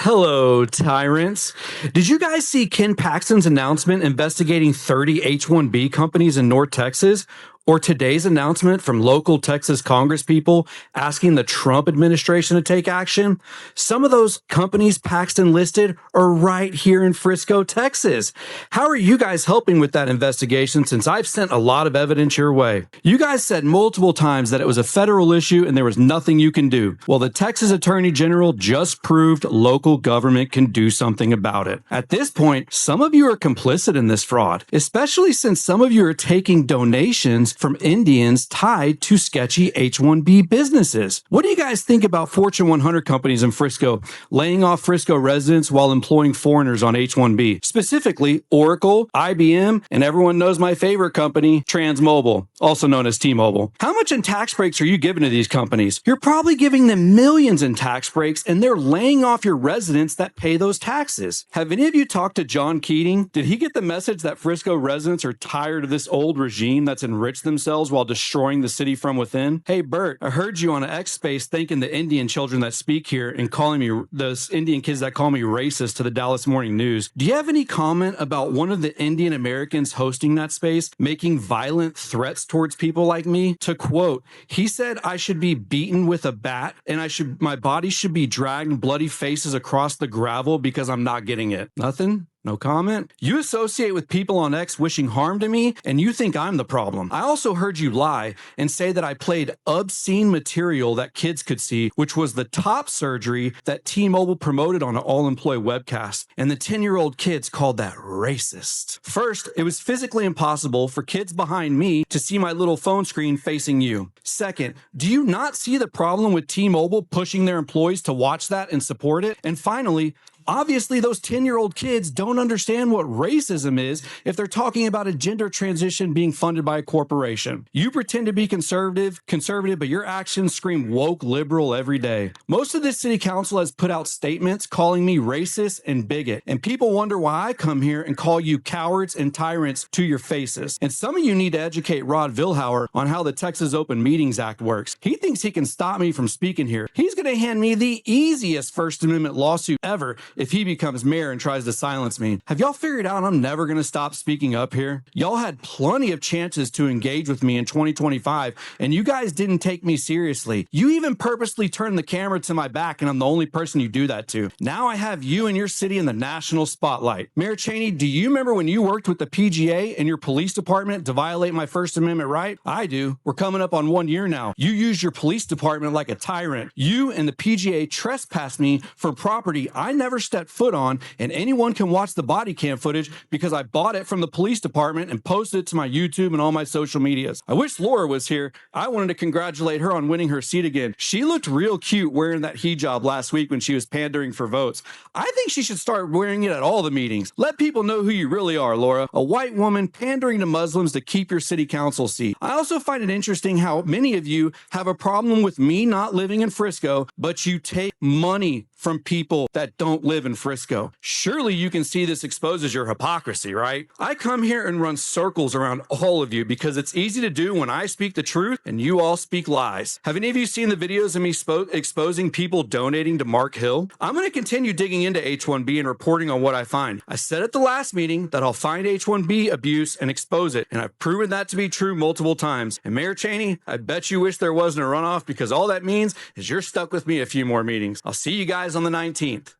Hello, tyrants. Did you guys see Ken Paxton's announcement investigating 30 H-1B companies in North Texas? Or today's announcement from local Texas Congress people asking the Trump administration to take action? Some of those companies Paxton listed are right here in Frisco, Texas. How are you guys helping with that investigation since I've sent a lot of evidence your way? You guys said multiple times that it was a federal issue and there was nothing you can do. Well, the Texas Attorney General just proved local government can do something about it. At this point, some of you are complicit in this fraud, especially since some of you are taking donations from Indians tied to sketchy H-1B businesses. What do you guys think about Fortune 100 companies in Frisco laying off Frisco residents while employing foreigners on H-1B? Specifically, Oracle, IBM, and everyone knows my favorite company, Transmobile, also known as T-Mobile. How much in tax breaks are you giving to these companies? You're probably giving them millions in tax breaks, and they're laying off your residents that pay those taxes. Have any of you talked to John Keating? Did he get the message that Frisco residents are tired of this old regime that's enriched themselves while destroying the city from within? Hey, Bert, I heard you on an X space thanking the Indian children that speak here and calling me, those Indian kids that call me racist to the Dallas Morning News. Do you have any comment about one of the Indian Americans hosting that space making violent threats towards people like me? To quote, he said I should be beaten with a bat and my body should be dragged bloody faces across the gravel because I'm not getting it. Nothing? No comment? You associate with people on X wishing harm to me, and you think I'm the problem. I also heard you lie and say that I played obscene material that kids could see, which was the top surgery that T-Mobile promoted on an all-employee webcast, and the 10-year-old kids called that racist. First, it was physically impossible for kids behind me to see my little phone screen facing you. Second, do you not see the problem with T-Mobile pushing their employees to watch that and support it? And finally, obviously, those 10-year-old kids don't understand what racism is if they're talking about a gender transition being funded by a corporation. You pretend to be conservative, but your actions scream woke liberal every day. Most of this city council has put out statements calling me racist and bigot, and people wonder why I come here and call you cowards and tyrants to your faces. And some of you need to educate Rod Vilhauer on how the Texas Open Meetings Act works. He thinks he can stop me from speaking here. He's going to hand me the easiest First Amendment lawsuit ever if he becomes mayor and tries to silence me. Have y'all figured out I'm never going to stop speaking up here? Y'all had plenty of chances to engage with me in 2025, and you guys didn't take me seriously. You even purposely turned the camera to my back, and I'm the only person you do that to. Now I have you and your city in the national spotlight. Mayor Cheney, do you remember when you worked with the PGA and your police department to violate my First Amendment right? I do. We're coming up on 1 year now. You used your police department like a tyrant. You and the PGA trespassed me for property I never stepped foot on, and anyone can watch the body cam footage because I bought it from the police department and posted it to my YouTube and all my social medias. I wish Laura was here. I wanted to congratulate her on winning her seat again. She looked real cute wearing that hijab last week when she was pandering for votes. I think she should start wearing it at all the meetings. Let people know who you really are, Laura. A white woman pandering to Muslims to keep your city council seat. I also find it interesting how many of you have a problem with me not living in Frisco, but you take money from people that don't live in Frisco. Surely you can see this exposes your hypocrisy, right? I come here and run circles around all of you because it's easy to do when I speak the truth and you all speak lies. Have any of you seen the videos of me exposing people donating to Mark Hill? I'm going to continue digging into H-1B and reporting on what I find. I said at the last meeting that I'll find H-1B abuse and expose it, and I've proven that to be true multiple times. And Mayor Cheney, I bet you wish there wasn't a runoff because all that means is you're stuck with me a few more meetings. I'll see you guys on the 19th.